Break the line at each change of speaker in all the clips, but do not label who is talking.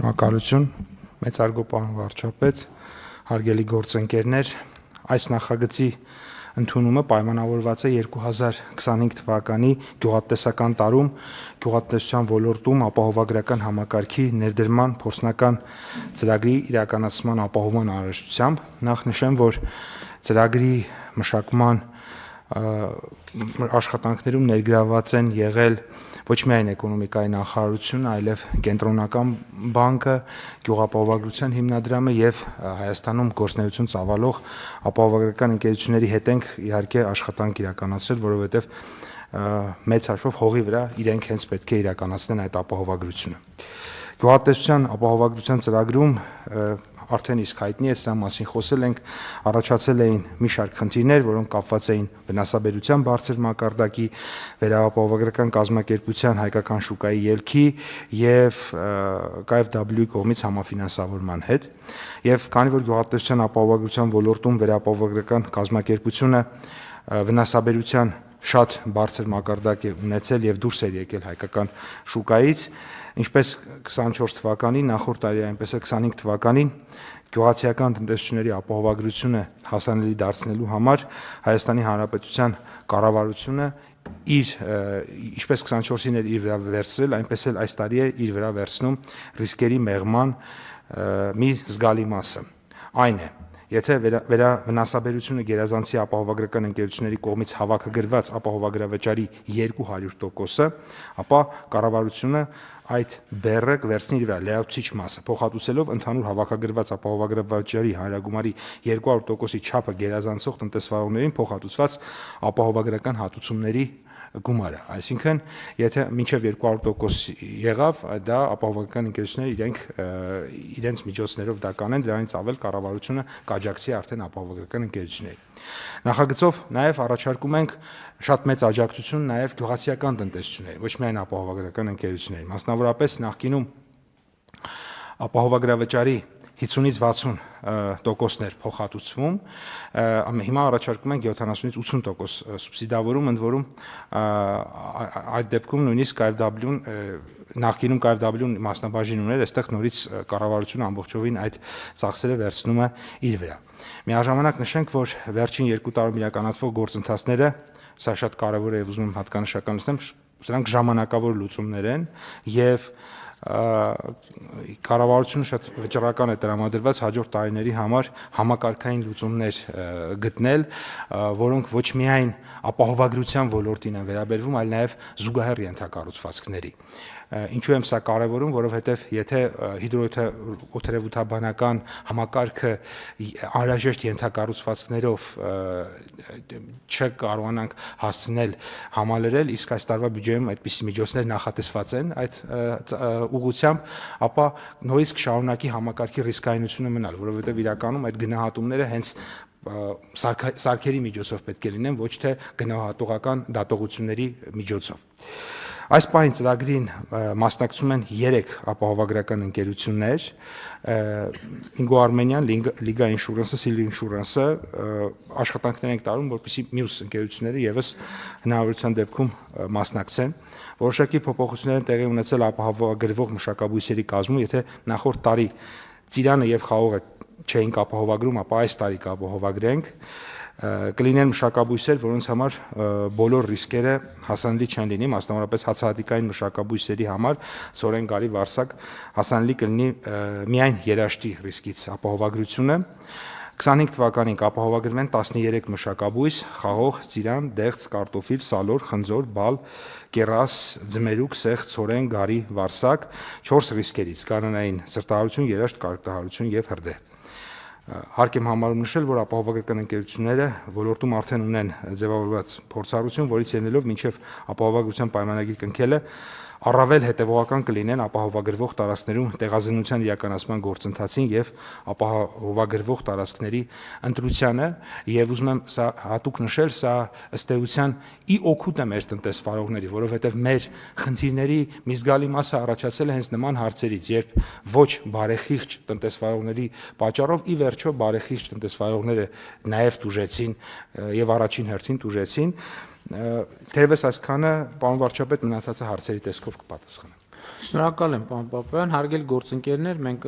Շնորհակալություն, մեծարգո պարոն վարչապետ, հարգելի գործընկերներ, այս նախագծի ընդունումը պայմանավորված է 2025 թվականի գյուղատնտեսական տարում գյուղատնտեսության ոլորտում ապահովագրական համակարգի ներդրման փորձնական ծրագրի իրականացման ապահովման անհրաժեշտությամբ։ Նախ նշեմ, որ ծրագրի մշակման աշխատանքներում ներգրավված են եղել ոչ միայն էկոնոմիկայի նախարարությունը, այլև կենտրոնական բանկը, գյուղապահովագրության հիմնադրամը եւ Հայաստանում գործունեություն ծավալող ապահովագրական ընկերությունների հետ ենք իհարկե աշխատանք իրականացրել, որովհետեւ մեծ հաշվով հողի վրա իրենք հենց պետք է իրականացնեն այդ ապահովագրությունը։ Գյուղատնտեսության ապահովագրության ծրագրում արդեն իսկ հայտնի է, սրա մասին խոսել ենք, առաջացել էին մի շարք խնդիրներ, որոնք կապված էին վնասաբերության բարձր մակարդակի, վերահապահովագրական կազմակերպության հայկական շուկայի ելքի եւ KfW-ի կողմից համաֆինանսավորման հետ։ Եվ քանի որ գյուղատնտեսության ապահովագրության ոլորտում վերահապահովագրական կազմակերպությունը վնասաբերության շատ բարձր մակարդակ է ունեցել եւ դուրս էր եկել հայկական շուկայից, ինչպես 24 թվականին, նախորդ տարի այնպես էլ 25 թվականին գյուղացիական տնտեսությունների ապահովագրությունը հասանելի դարձնելու համար Հայաստանի Հանրապետության կառավարությունը ինչպես 24-ին էր իր վրա վերցրել, այնպես էլ այս տարի է իր վրա վերցնում ռիսկերի մեղման մի զգալի մասը։ Այն է, եթե վնասաբերությունը գերազանցի ապահովագրական ընկերությունների կողմից հավաքագրված ապահովագրավճարի 200%-ը, ապա կառավարությունը այդ բեռը կվերցնի իր վրա լրացուցիչ մասը, փոխհատուցելով ընդհանուր հավաքագրված ապահովագրավճարի հանրագումարի 200%-ի չափը գերազանցող տնտեսվարողներին փոխհատուցված ապահովագրական հատուցումների գումարը, այսինքն եթե մինչև 200% եղավ, դա ապահովագրական ընկերությունները իրենց միջոցներով դա կանեն, դրանից ավել կառավարությունը կաջակցի արդեն ապահովագրական ընկերություններին։ Նախագծով նաև առաջարկում ենք շատ մեծ աջակցություն նաև գյուղացիական տնտեսություններին, ոչ միայն ապահովագրական ընկերություններին, մասնավորապես նախկինում ապահովագրավճարի 50-ից 60%-ներ փոխհատուցվում, հիմա առաջարկում ենք 70-ից 80% սուբսիդավորում, ընդ որում այդ դեպքում նույնիսկ KfW-ն նախկինում KfW-ն մասնաբաժին ուներ, այստեղ նորից կառավարությունը ամբողջովին այդ ծախսերը վերցնում է իր վրա։ Միաժամանակ նշենք, որ վերջին 2 տարում իրականացվող գործընթացները, սա շատ կարևոր է եւ ուզում եմ հատկանշական լցնեմ, սրանք ժամանակավոր լուծումներ են եւ կառավարությունը շատ վճռական է տրամադրված հաջորդ տարիների համար համակարգային լուծումներ գտնել, որոնք ոչ միայն ապահովագրության ոլորտին են վերաբերվում, այլ նաև զուգահեռ ենթակառուցվածքների։ Ինչու եմ սա կարևորում, որովհետև եթե հիդրոօթերևութաբանական համակարգը անհրաժեշտ ենթակառուցվածքներով չկարողանանք հասցնել համալրել, իսկ այս տարվա բյուջեում այդպիսի միջոցներ նախատեսված են այդ ուղղությամբ, ապա նորից կշարունակի համակարգի ռիսկայնությունը մնալ, որովհետև իրականում այդ գնահատումները հենց սարքերի միջոցով պետք է լինեն, ոչ թե գնահատողական դատողությունների միջոցով։ Այս պահին ծրագրին մասնակցում են 3 ապահովագրական ընկերություններ՝ Ingo Armenian, Liga Insurance-ը, Silva Insurance-ը, աշխատանքներ ենք տարում, որպեսզի մյուս ընկերությունները եւս հնարավորության դեպքում մասնակցեն։ Որոշակի փոփոխություններ են տեղի ունեցել ապահովագրվող մշակաբույսերի կազմում, եթե նախորդ տարի ծիրանը եւ խաղողը չէինք ապահովագրում, ապա այս տարի կապահովագրենք, կլինեն մշակաբույսեր, որոնց համար բոլոր ռիսկերը հասանելի չեն լինի, մասնավորապես հացահատիկային մշակաբույսերի համար ցորեն, գարի, վարսակ հասանելի կլինի միայն երաշտի ռիսկից ապահովագրությունը։ 25 թվականին կապահովագրվեն 13 մշակաբույս՝ խաղող, ծիրան, դեղց, կարտոֆիլ, սալոր, խնձոր, բալ, կեռաս, ձմերուկ, սեղ, ցորեն, գարի, վարսակ 4 ռիսկերից՝ կանոնային սրտահարություն, երաշտ, կարոտահարություն եւ հրդեհ։ Հարկ եմ համարում նշել, որ ապահովագրական ընկերությունները ոլորտում արդեն ունեն ձևավորված փորձառություն, որից ելնելով մինչև ապահովագրության պայմանագիր կնքելը առավել հետևողական կլինեն ապահովագրվող տարածքներում տեղազնության իրականացման գործընթացին եւ ապահովագրվող տարածքների ընտրությանը, եւ ուզում եմ սա հատուկ նշել, սա ըստ էության ի օգուտ է մեր տնտեսվարողների, որովհետեւ մեր խնդիրների մի զգալի մասը առաջացել է հենց նման հարցերից, երբ ոչ բարեխիղճ տնտեսվարողների պատճառով ի վերջո բարեխիղճ տնտեսվարողները նաեւ տուժեցին եւ առաջին հերթին տուժեցին։ Թերևս այսքանը, պարոն վարչապետ, մնացածը հարցերի տեսքով կպատասխանեմ։
Շնորհակալ եմ, պարոն Պապայան, հարգելի գործընկերներ, մենք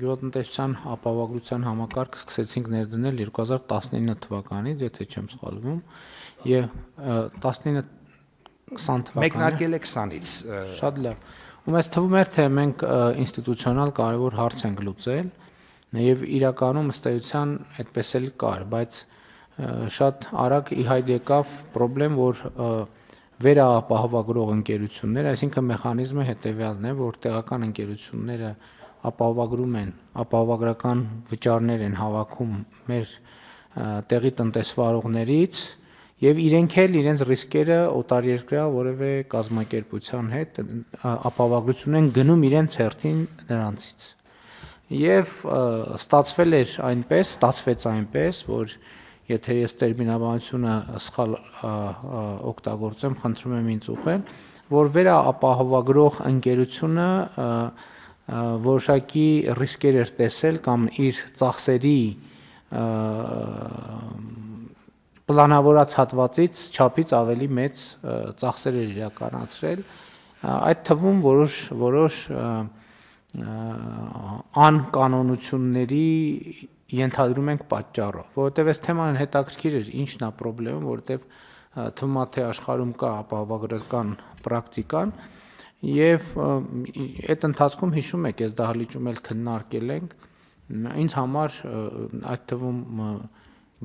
գյուղատնտեսության ապահովագրության համակարգը սկսեցինք ներդնել 2019 թվականից, եթե չեմ սխալվում, եւ 19-20 թվականին
Մեկնարկել է 20-ից։
Շատ լավ։ Ու մեզ թվում էր, թե մենք ինստիտուցիոնալ կարևոր հարց ենք լուծել, եւ իրականում ըստ էության այդպես էլ կար, բայց շատ արագ ի հայտ եկավ խնդրեմ, որ վերաապահովագրող ընկերություններ, այսինքն մեխանիզմը հետեւյալն է, որ տեղական ընկերությունները ապահովագրում են, ապահովագրական վճարներ են հավաքում մեր տեղի տնտեսվարողներից եւ իրենք էլ իրենց ռիսկերը օտարերկրյա որևէ կազմակերպության հետ ապահովագրություն են գնում իրենց հերթին նրանցից։ Եվ ստացվեց այնպես, որ եթե ես տերմինաբանությունը սխալ օգտագործեմ, խնդրում եմ ինձ ուղղել, որ վերաապահովագրող ընկերությունը որոշակի ռիսկեր էր տեսել կամ իր ծախսերի պլանավորած հատվածից չափից ավելի մեծ ծախսեր էր իրականացրել, այդ թվում որոշ անկանոնությունների ենթադրում ենք պատճառով, որովհետև այս թեման հետաքրքիր էր, ինչն է խնդրեմը, որովհետև թվում է թե աշխարհում կա ապահովագրական պրակտիկան եւ այդ ընթացքում հիշում եք, այս դահլիճում էլ քննարկել ենք, ինձ համար այդ թվում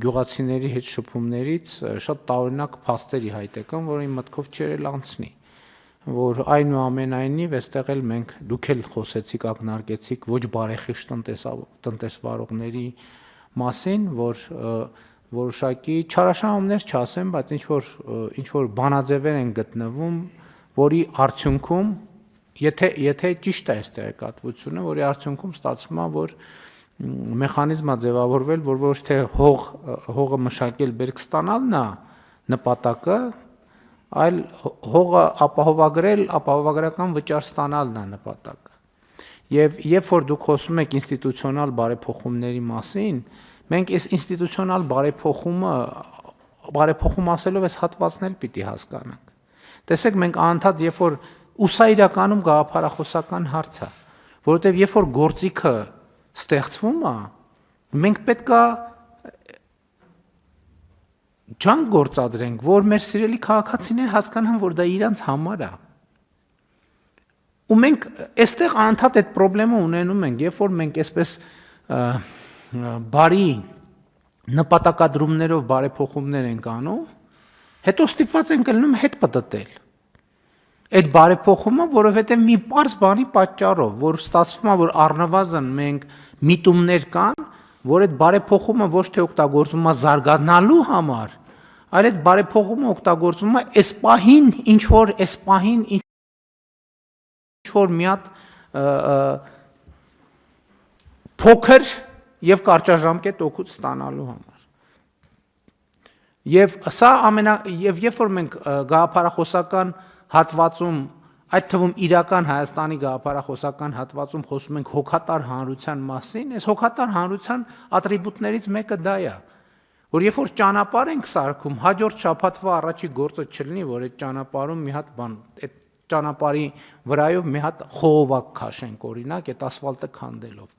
գյուղացիների հետ շփումներից շատ տարօրինակ փաստերի հայտ եկան, որ իմ մտքով չէր անցնի, որ այնուամենայնիվ այստեղ էլ մենք դուք էլ խոսեցիք, ակնարկեցիք ոչ բարեխիղճ տնտեսվարողների մասին, որ որոշակի չարաշահումներ չասեմ, բայց ինչ որ բանաձևեր են գտնվում, որի արդյունքում, եթե ճիշտ է այս տեղեկատվությունը, որի արդյունքում ստացվում է, որ մեխանիզմը ձևավորվել, որ ոչ թե հողը մշակել բերք ստանալն է նպատակը, այլ հողը ապահովագրել, ապահովագրական վճար ստանալն է նպատակը։ Եվ երբ որ դուք խոսում եք ինստիտուցիոնալ բարեփոխումների մասին, մենք այս ինստիտուցիոնալ բարեփոխում ասելով այս հատվածն էլ պիտի հասկանանք։ Տեսեք, մենք անընդհատ երբ որ սա իրականում գաղափարախոսական հարց է, որովհետև երբ որ գործիքը ստեղծվում է, մենք պետքա ջանք գործադրենք, որ մեր սիրելի քաղաքացիներ հասկանան, որ դա իրանց համար է։ Ու մենք այստեղ անընդհատ այդ խնդրեմը ունենում ենք, երբ որ մենք այսպես բարի նպատակադրումներով բարեփոխումներ ենք անում, հետո ստիպված ենք լինում հետ պտտել։ Այդ բարեփոխումը, որովհետև մի պարզ բանի պատճառով, որ ստացվում է, որ առնվազն մենք միտումներ կան, որ այդ բարեփոխումը ոչ թե օգտագործվում է զարգանալու համար, այլ այդ բարեփոխումը օգտագործվում է այս պահին ինչ որ մի հատ փոքր եւ կարճաժամկետ օգուտ ստանալու համար։ Եվ սա եւ երբ որ մենք գաղափարախոսական հատվածում, այդ թվում իրական Հայաստանի գաղափարախոսական հատվածում խոսում ենք հոգատար հանրության մասին, այս հոգատար հանրության ատրիբուտներից մեկը դա է, որ երբ որ ճանապարհ ենք սարքում, հաջորդ շաբաթվա առաջի գործը չլինի, որ այդ ճանապարհում մի հատ բան, այդ ճանապարհի վրայով մի հատ խողովակ քաշենք, օրինակ, այդ ասֆալտը քանդելով։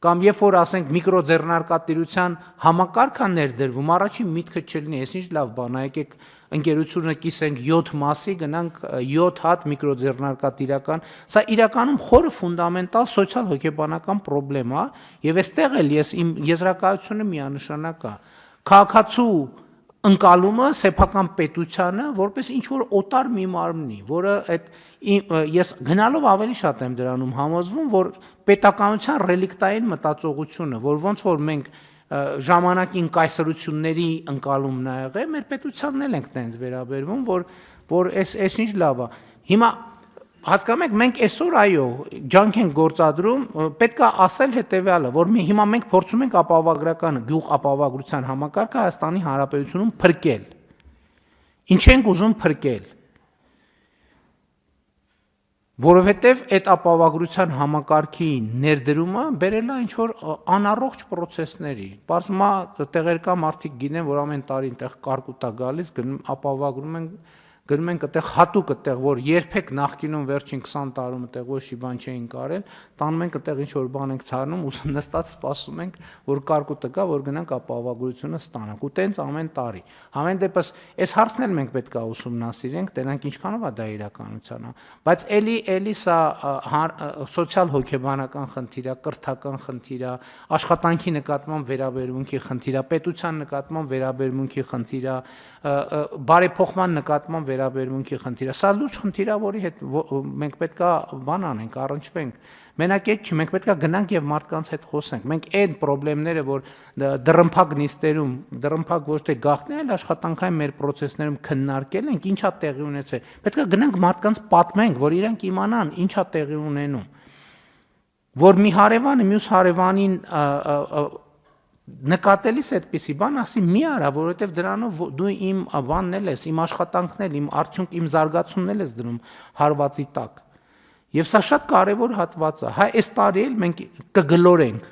Կամ երբ որ ասենք միկրոձեռնարկատիրության համակարգը ներդրվում, առաջին միտքը չլինի, այս ինչ լավ բան է, եկեք ընկերությունը կիսենք 7 մասի, գնանք 7 հատ միկրոձեռնարկատիրական, սա իրականում խորը ֆունդամենտալ սոցիալ-հոգեբանական խնդրեմ է, եւ այստեղ էլ իմ եզրակացությունը միանշանակ է։ Քաղաքացու ընկալումը սեփական պետությանը որպես ինչ որ օտար մի մարմնի, որը այդ ես գնալով ավելի շատ եմ դրանում համոզվում, որ պետականության ռելիկտային մտածողությունը, որ ոնց որ մենք ժամանակին կայսրությունների ընկալումն ա եղել, մեր պետությանն էլ ենք տենց վերաբերվում, որ այս ինչ լավ է։ Հիմա հասկանում եք, մենք այսօր այո, ջանք ենք գործադրում, պետք է ասել հետեւյալը, որ հիմա մենք փորձում ենք ապահովագրական գյուղ ապահովագրության համակարգը Հայաստանի Հանրապետությունում փրկել։ Ինչ ենք ուզում փրկել։ Որովհետև այդ ապահովագրության համակարգի ներդրումը բերել է ինչ-որ անառողջ պրոցեսների։ Պարզվում է տեղերկա մարդիկ գինեն, որ ամեն տարի այնտեղ կարկուտ է գալիս, գնում ապահովագրում են գնում ենք այդտեղ հատուկ այդտեղ որ երբեք նախկինում վերջին 20 տարում այդտեղ ոչ մի բան չէին կարել, տանում ենք այդտեղ ինչ որ բան ենք ցարնում, ու նստած սպասում ենք, որ կարկուտը գա, որ գնանք ապահովագրությունը ստանանք, ու տենց ամեն տարի։ Համեն դեպս այս հարցն էլ մենք պետք է ուսումնասիրենք, տենանք ինչքանով է դա իրականության է, բայց էլի սա սոցիալ հոգեբանական խնդիր է, կրթական խնդիր է, աշխատանքի նկատմամբ վերաբերմունքի խնդիր է, պետության նկատմամբ վերաբերմունքի խնդիր է, բարեփոխման նկատմամբ վերաբերմունքի խնդիր է։ Սա լուրջ խնդիր է, որի հետ մենք պետքա բան անենք, առնչվենք։ Մենակ այդ չի, մենք պետքա գնանք եւ մարդկանց հետ խոսենք։ Մենք այն խնդիրները, որ դռնփակ նիստերում, դռնփակ ոչ թե գաղտնի, այլ աշխատանքային մեր process-ներում քննարկել ենք, ինչա տեղի ունեցել։ Պետքա գնանք մարդկանց պատմենք, որ իրենք իմանան ինչա տեղի ունենում։ Որ մի հարևանը մյուս հարևանին նկատելիս այդպիսի բան ասի մի արա, որովհետև դրանով դու իմ բանն էլ ես, իմ աշխատանքն էլ, իմ արդյունք, իմ զարգացումն էլ ես դնում հարվածի տակ։ Եվ սա շատ կարևոր հատված է։ Հա, այս տարի էլ մենք կգլորենք։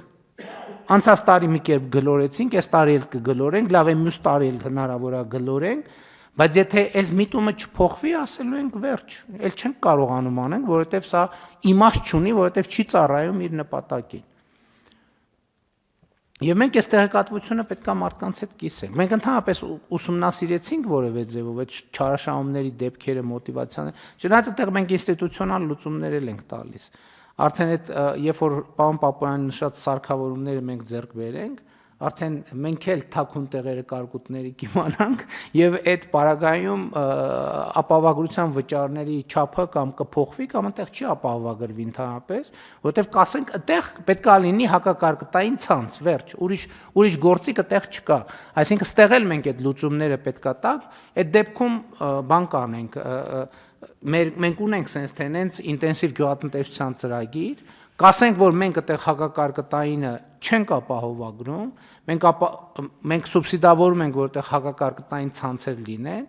Անցած տարի մի կերպ գլորեցինք, այս տարի էլ կգլորենք, լավ է մյուս տարի էլ հնարավոր է գլորենք, բայց եթե այս միտումը չփոխվի, ասելու ենք վերջ, էլ չենք կարողանում անենք, որովհետև սա իմաստ չունի, որովհետև չի ծառայում իր նպատակին։ Եվ մենք այս տեղեկատվությունը պետքա մարդկանց հետ կիսենք։ Մենք ընդհանրապես ուսումնասիրեցինք որևէ ձևով այդ չարաշահումների դեպքերը, մոտիվացիաները։ Չնայած այդտեղ մենք ինստիտուցիոնալ լուծումներ ենք տալիս։ Արդեն այդ երբ որ պարոն Պապոյանը նշած սարքավորումները մենք ձեռք բերենք, արդեն մենք էլ թաքուն տեղերը կարկուտների կիմանանք եւ այդ պարագայում ապահովագրության վճարների չափը կամ կփոխվի կամ այնտեղ չի ապահովագրվի ընդհանրապես, որովհետեւ կասենք այդտեղ պետքա լինի հակակարկտային ցանց, վերջ, ուրիշ գործիք այդտեղ չկա։ Այսինքն ստեղ էլ մենք այդ լուծումները պետքա տանք, այդ դեպքում բան կանենք, մենք ունենք sense թե նենց ինտենսիվ գյուղատնտեսության ծրագիր, կասենք, որ մենք այդտեղ հակակարկտայինը չենք ապահովագրում, մենք սուբսիդավորում ենք, որ այդտեղ հակակարկտային ցանցեր լինեն,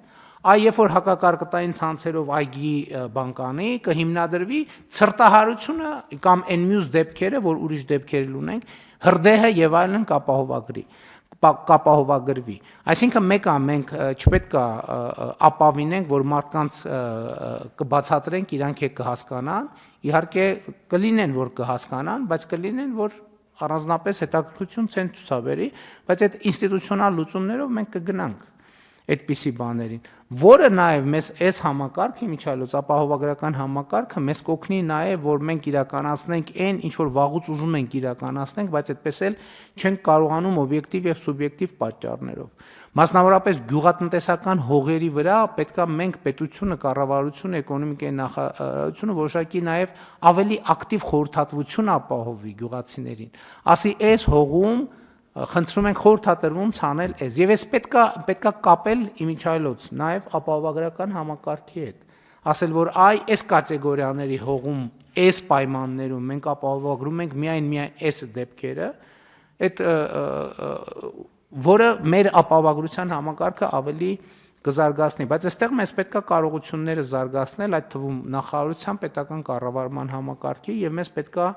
երբ որ հակակարկտային ցանցերով այգի բան կանի, կհիմնադրվի ցրտահարությունը կամ այն մյուս դեպքերը, որ ուրիշ դեպքեր ունենք, հրդեհը եւ այլն կապահովագրվի։ Այսինքն մեկը մենք չպետք է ապավինենք, որ մարդկանց կբացատրենք, իրանք է կհասկանան, իհարկե կլինեն, որ կհասկանան, բայց կլինեն, որ առանձնապես հետաքրքրություն չեն ցուցաբերի, բայց այդ ինստիտուցիոնալ լուծումներով մենք կգնանք այդպիսի բաներին, որը նաև մեզ այս համակարգը միջալոց ապահովագրական համակարգը մեզ կօգնի նաև, որ մենք իրականացնենք այն, ինչ որ վաղուց ուզում ենք իրականացնենք, բայց այդպես էլ չենք կարողանում օբյեկտիվ եւ սուբյեկտիվ պատճառներով։ Մասնավորապես գյուղատնտեսական հողերի վրա պետքա մենք պետությունը, կառավարությունը, էկոնոմիկայի նախարարությունը որոշակի նաև ավելի ակտիվ խորհրդատվություն ապահովի գյուղացիներին։ Ասի այս հողում խնդրում ենք խորհրդատրվում ցանել այս եւ այս պետքա կապել իմիջայլոց նաև ապահովագրական համակարգի հետ ասել որ այս կատեգորիաների հողում այս պայմաններում մենք ապահովագրում ենք միայն այս դեպքերը այդ որը մեր ապահովագրության համակարգը ավելի կզարգացնի, բայց այստեղ մեզ պետքա կարողությունները զարգացնել, այդ թվում նախարարության պետական կառավարման համակարգի եւ մեզ պետքա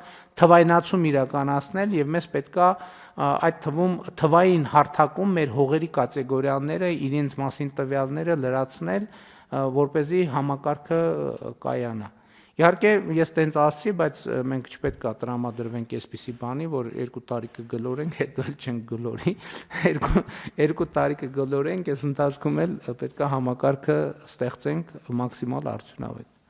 թվայնացում իրականացնել եւ մեզ պետքա այդ թվում թվային հարթակում մեր հողերի կատեգորիաները, իրենց մասին տվյալները լրացնել, որ เป զի համակարգը կայանա։ Իհարկե ես տենց ասացի, բայց մենք չպետք է տրամադրվենք այսպիսի բանի, որ 2 տարի կգլորենք, հետո էլ չենք գլորի, 2 տարի կգլորենք, այս ընթացքում էլ պետք է համակարգը ստեղծենք մաքսիմալ արդյունավետ։